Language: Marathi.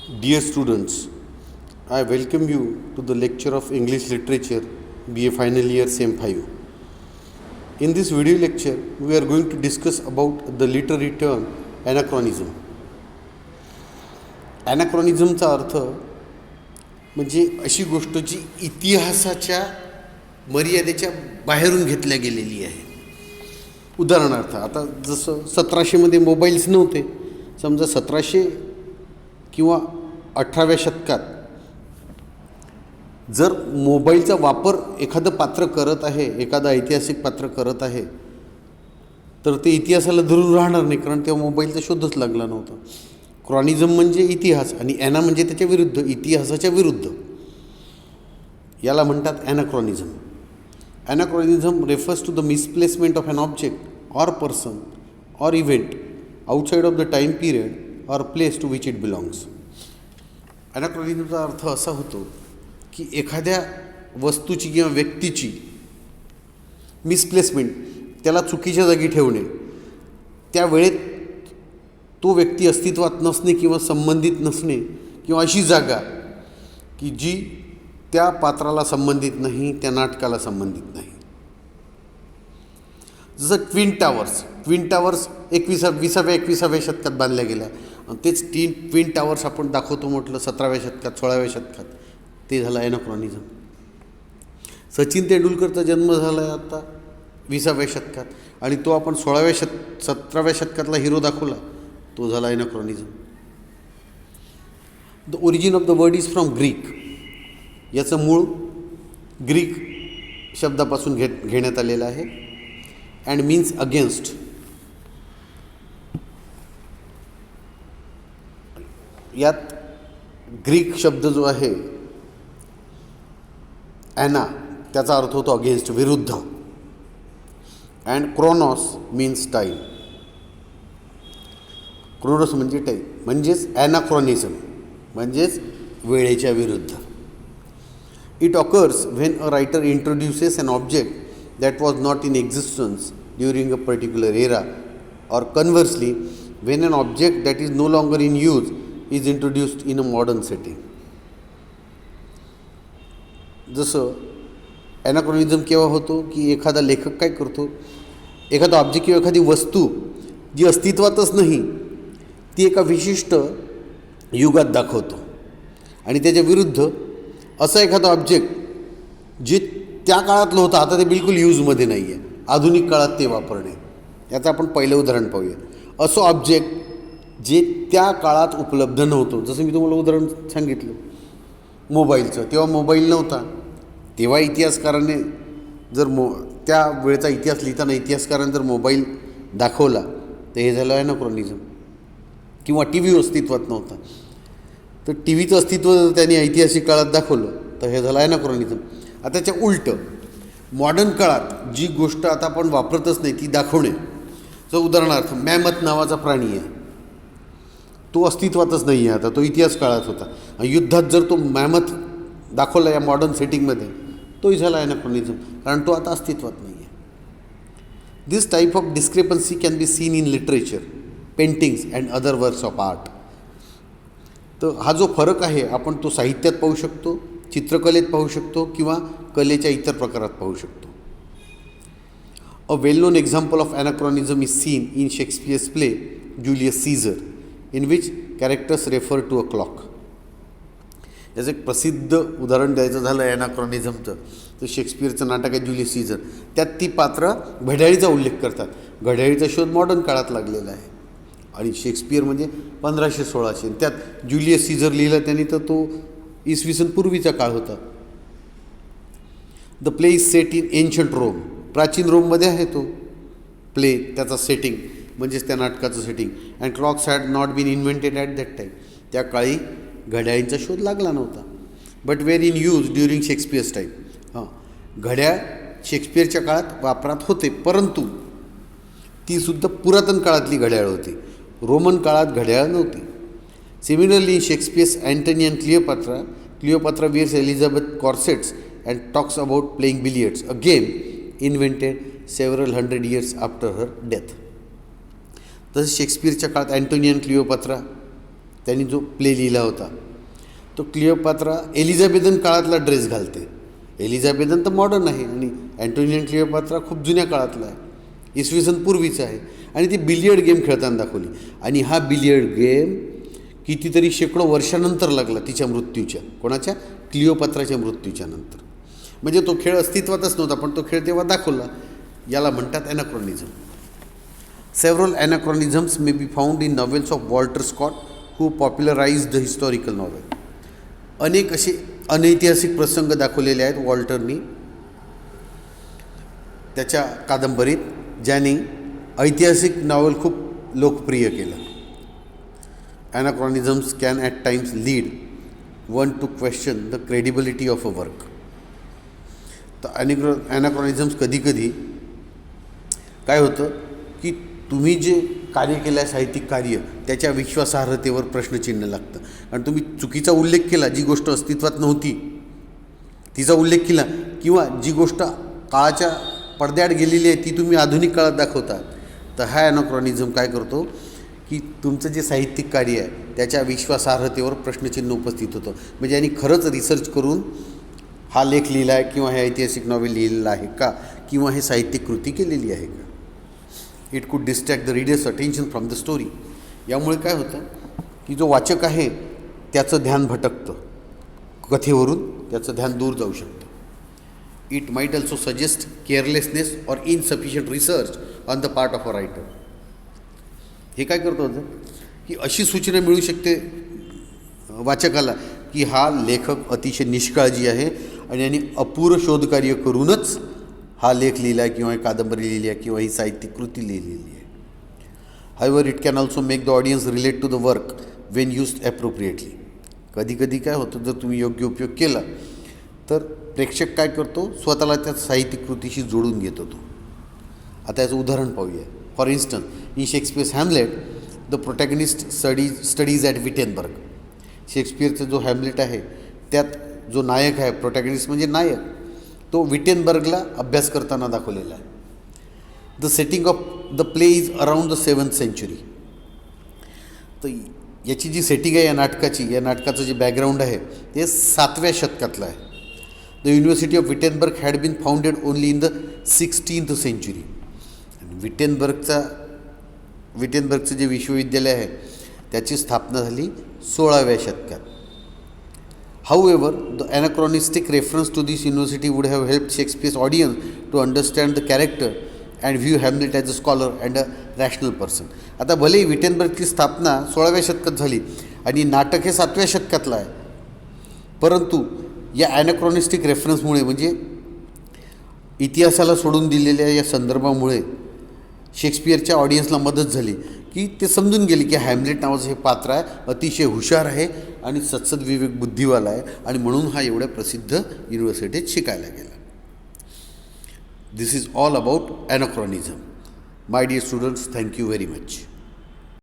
Dear students, I welcome you to the lecture of English Literature, BA Final Year Sem 5. In this video lecture, we are going to discuss about the literary term anachronism. Anachronismचा अर्थ म्हणजे अशी गोष्ट जी इतिहासाच्या मर्यादेच्या बाहेरून घेतल्या गेलेली आहे. उदाहरणार्थ आता जसं 1700मध्ये मोबाईल्स नव्हते. समजा 1700 किंवा 18व्या शतकात जर मोबाईलचा वापर एखादं पात्र करत आहे, एखादं ऐतिहासिक पात्र करत आहे, तर ते इतिहासाला धरून राहणार नाही, कारण तेव्हा मोबाईलचा शोधच लागला नव्हता. क्रॉनिझम म्हणजे इतिहास आणि ॲना म्हणजे त्याच्या विरुद्ध, इतिहासाच्या विरुद्ध. याला म्हणतात anachronism. Anachronism refers to the misplacement of an object or person or event outside of the time period or place to which it belongs. ॲनाक्रॉनिझमचा अर्थ असा होतो की एखाद्या वस्तूची किंवा व्यक्तीची मिसप्लेसमेंट, त्याला चुकीच्या जागी ठेवणे, त्या वेळेत तो व्यक्ती अस्तित्वात नसणे किंवा संबंधित नसणे, किंवा अशी जागा की जी त्या पात्राला संबंधित नाही, त्या नाटकाला संबंधित नाही. जसं ट्विन टावर्स 21व्या शतकात बांधल्या गेल्या, आणि तेच ट्विन टावर्स आपण दाखवतो म्हटलं 17व्या शतकात, 16व्या शतकात. ते झालं ॲनाक्रॉनिझम. सचिन तेंडुलकरचा जन्म झाला आहे आता 20व्या शतकात, आणि तो आपण 17व्या शतकातला हिरो दाखवला, तो झाला anachronism. The origin of the word is from Greek. याचं मूळ ग्रीक शब्दापासून घेण्यात आलेलं आहे. And means against. यात ग्रीक शब्द जो आहे ॲना, त्याचा अर्थ होतो अगेन्स्ट, विरुद्ध. And chronos means time. Chronos म्हणजे टाईम, म्हणजेच ॲनाक्रॉनिझम म्हणजेच वेळेच्या विरुद्ध. It occurs when a writer introduces an object that was not in existence during a particular era, or conversely when an object that is no longer in use is introduced in a modern setting. जसं ॲनाक्रॉनिझम केव्हा होतो की एखादा लेखक काय करतो, एखादा ऑब्जेक्ट किंवा एखादी वस्तू जी अस्तित्वातच नाही ती एका विशिष्ट युगात दाखवतो, आणि त्याच्या विरुद्ध असं एखादं ऑब्जेक्ट जे त्या काळातलं होतं आता ते बिलकुल यूजमध्ये नाही आहे, आधुनिक काळात ते वापरणे. याचं आपण पहिलं उदाहरण पाहूया. असं ऑब्जेक्ट जे त्या काळात उपलब्ध नव्हतं. जसं मी तुम्हाला उदाहरण सांगितलं मोबाईलचं. तेव्हा मोबाईल नव्हता, तेव्हा इतिहासकाराने जर त्या वेळेचा इतिहास लिहिताना इतिहासकाराने जर मोबाईल दाखवला तर हे झालं ॲनाक्रॉनिझम. किंवा टी व्ही अस्तित्वात नव्हता, तर टी व्हीचं अस्तित्व जर त्यांनी ऐतिहासिक काळात दाखवलं तर हे झालं ॲनाक्रॉनिझम. आता त्याच्या उलटं मॉडर्न काळात जी गोष्ट आता आपण वापरतच नाही ती दाखवणे. जर उदाहरणार्थ मॅमथ नावाचा प्राणी आहे, तो अस्तित्वातच नाही आहे आता, तो इतिहास काळात होता. युद्धात जर तो मॅमथ दाखवला या मॉडर्न सेटिंगमध्ये, तोही झाला ॲनाक्रॉनिझम, कारण तो आता अस्तित्वात नाही आहे. This type of discrepancy can be seen in literature, paintings and other works of art. तर हा जो फरक आहे आपण तो साहित्यात पाहू शकतो, चित्रकलेत पाहू शकतो, किंवा कलेच्या इतर प्रकारात पाहू शकतो. A well known example of anachronism is seen in Shakespeare's play Julius Caesar, in which characters refer to a clock. याचं एक प्रसिद्ध उदाहरण द्यायचं झालं ॲनाक्रॉनिझमचं तर शेक्सपियरचं नाटक आहे ज्युलियस सीझर. त्यात ती पात्र घड्याळीचा उल्लेख करतात. घड्याळीचा शोध मॉडर्न काळात लागलेला आहे, आणि शेक्सपियर म्हणजे 1516. त्यात ज्युलियस सीझर लिहिलं त्यांनी तर तो इसवी सन पूर्वीचा काळ होता. The play is set in ancient Rome. प्राचीन रोममध्ये आहे तो प्ले, त्याचा सेटिंग म्हणजेच त्या नाटकाचं setting. And clocks had not been invented at that time. त्या काळी घड्याळींचा शोध लागला नव्हता. But were in use during Shakespeare's time. घड्याळ शेक्सपियरच्या काळात वापरात होते, परंतु तीसुद्धा पुरातन काळातली घड्याळ होती, रोमन काळात घड्याळ नव्हती. Similarly, in Shakespeare's Antony and Cleopatra wears Elizabeth corsets and talks about playing billiards, a game invented several hundred years after her death. तसं शेक्सपियरच्या काळात अँटोनी आणि क्लिओपात्रा त्यांनी जो प्ले लिहिला होता तो क्लिओपात्रा एलिझाबेथन काळातला ड्रेस घालते. एलिझाबेथन तर मॉडर्न आहे आणि अँटोनियन क्लिओपात्रा खूप जुन्या काळातला आहे, इसवी सन पूर्वीचा आहे. आणि ती बिलियर्ड गेम खेळताना दाखवली. आणि हा बिलियर्ड गेम कितीतरी शेकडो वर्षानंतर लागला तिच्या मृत्यूच्या, कोणाच्या? क्लिओपात्राच्या मृत्यूच्या नंतर. म्हणजे तो खेळ अस्तित्वातच नव्हता, पण तो खेळ तेव्हा दाखवला. याला म्हणतात anachronism. Several anachronisms may be found in novels of Walter Scott who popularise the historical novel. अनेक असे अनैतिहासिक प्रसंग दाखवलेले आहेत वॉल्टरनी त्याच्या कादंबरीत, ज्याने ऐतिहासिक नॉवेल खूप लोकप्रिय केलं. Anachronisms can at times lead one to question the credibility of a work. तर ॲनाक्रॉनिझम्स कधीकधी काय होतं की तुम्ही जे कार्य केलं आहे, साहित्यिक कार्य, त्याच्या विश्वासार्हतेवर प्रश्नचिन्ह लागतं. आणि तुम्ही चुकीचा उल्लेख केला, जी गोष्ट अस्तित्वात नव्हती तिचा उल्लेख केला, किंवा जी गोष्ट काळाच्या पडद्याआड गेलेली आहे ती तुम्ही आधुनिक काळात दाखवता, तर हा ॲनाक्रॉनिझम काय करतो की तुमचं जे साहित्यिक कार्य आहे त्याच्या विश्वासार्हतेवर प्रश्नचिन्ह उपस्थित होतं. म्हणजे यांनी खरंच रिसर्च करून हा लेख लिहिला आहे किंवा हे ऐतिहासिक नॉवेल लिहिलेलं आहे का, किंवा हे साहित्यिक कृती केलेली आहे का. इट कुड distract the readers attention from the story. यामुळे काय होतं की जो वाचक आहे त्याचं ध्यान भटकतं, कथेवरून त्याचं ध्यान दूर जाऊ शकतं. It might also suggest carelessness or insufficient research on the part of a writer. हे काय करतं होतं की अशी सूचना मिळू शकते वाचकाला की हा लेखक अतिशय निष्काळजी आहे आणि यांनी अपूर्ण शोधकार्य करूनच हा लेख लिहिला आहे किंवा ही कादंबरी लिहिली आहे किंवा ही साहित्यिक कृती लिहिलेली आहे. However it can also make the audience relate to the work when used appropriately. कधीकधी काय होतं, जर तुम्ही योग्य उपयोग केला तर प्रेक्षक काय करतो, स्वतःला त्या साहित्यिक कृतीशी जोडून घेतो तो. आता याचं उदाहरण पाहूया. For instance, in Shakespeare's Hamlet the protagonist studies at Wittenberg. शेक्सपियरचा जो हॅमलेट आहे त्यात जो नायक आहे, प्रोटॅगनिस्ट म्हणजे नायक, तो विटेनबर्गला अभ्यास करताना दाखवलेला आहे. The setting of the play is around the 7th century. तर याची जी सेटिंग आहे या नाटकाचं जे बॅकग्राऊंड आहे ते 7व्या शतकातलं आहे. The University of Wittenberg had been founded only in the 16th century. आणि विटेनबर्गचं जे विश्वविद्यालय आहे त्याची स्थापना झाली 16व्या शतकात. However, the anachronistic reference to this university would have helped Shakespeare's audience to understand the character and view Hamlet as a scholar and a rational person. आता भलेही विटेनबर्गची स्थापना 16व्या शतकात झाली आणि नाटक हे 7व्या शतकातलं आहे, परंतु या ॲनाक्रॉनिस्टिक रेफरन्समुळे, म्हणजे इतिहासाला सोडून दिलेल्या या संदर्भामुळे शेक्सपियरच्या ऑडियन्सला मदत झाली की ते समजून गेले की हॅमलेट नावाचं हे पात्र आहे, अतिशय हुशार आहे आणि सत्सद विवेक बुद्धिवाला आहे, आणि म्हणून हा एवढ्या प्रसिद्ध युनिव्हर्सिटीत शिकायला गेला. This is all about anachronism. My dear students, thank you very much.